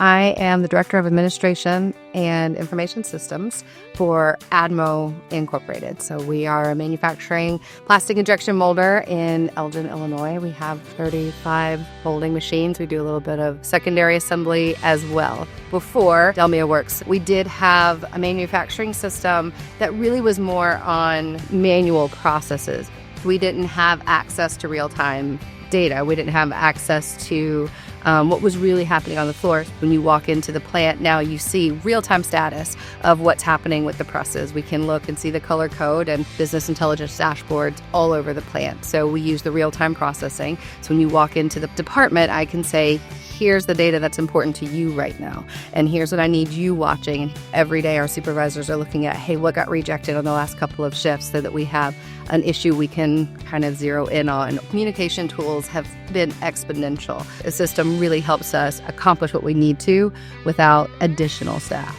I am the Director of Administration and Information Systems for ADMO Incorporated. So we are a manufacturing plastic injection molder in Elgin, Illinois. We have 35 molding machines. We do a little bit of secondary assembly as well. Before DELMIAWorks, we did have a manufacturing system that really was more on manual processes. We didn't have access to real-time data. We didn't have access to what was really happening on the floor. When you walk into the plant now, you see real-time status of what's happening with the presses. We can look and see the color code and business intelligence dashboards all over the plant. So we use the real-time processing. So when you walk into the department, I can say, here's the data that's important to you right now, and here's what I need you watching. And every day our supervisors are looking at, hey, what got rejected on the last couple of shifts, so that we have an issue we can kind of zero in on. Communication tools have been exponential. The system really helps us accomplish what we need to without additional staff.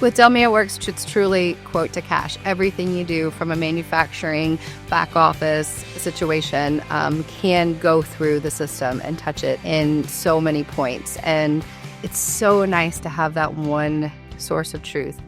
With DELMIAWorks, it's truly quote to cash. Everything you do from a manufacturing back office situation can go through the system and touch it in so many points. And it's so nice to have that one source of truth.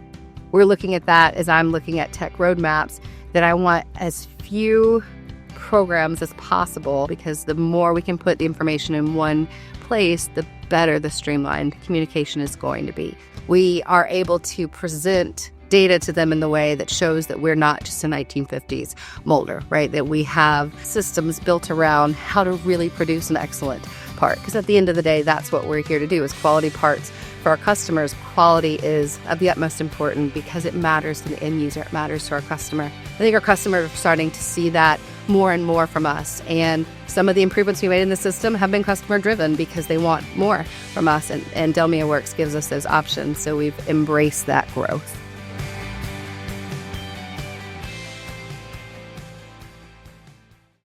We're looking at that as I'm looking at tech roadmaps, that I want as few programs as possible, because the more we can put the information in one place, the better the streamlined communication is going to be. We are able to present data to them in the way that shows that we're not just a 1950s molder, right? That we have systems built around how to really produce an excellent part. Because at the end of the day, that's what we're here to do, is quality parts for our customers. Quality is of the utmost importance because it matters to the end user. It matters to our customer. I think our customers are starting to see that more and more from us. And some of the improvements we made in the system have been customer driven because they want more from us. And DELMIAWorks gives us those options. So we've embraced that growth.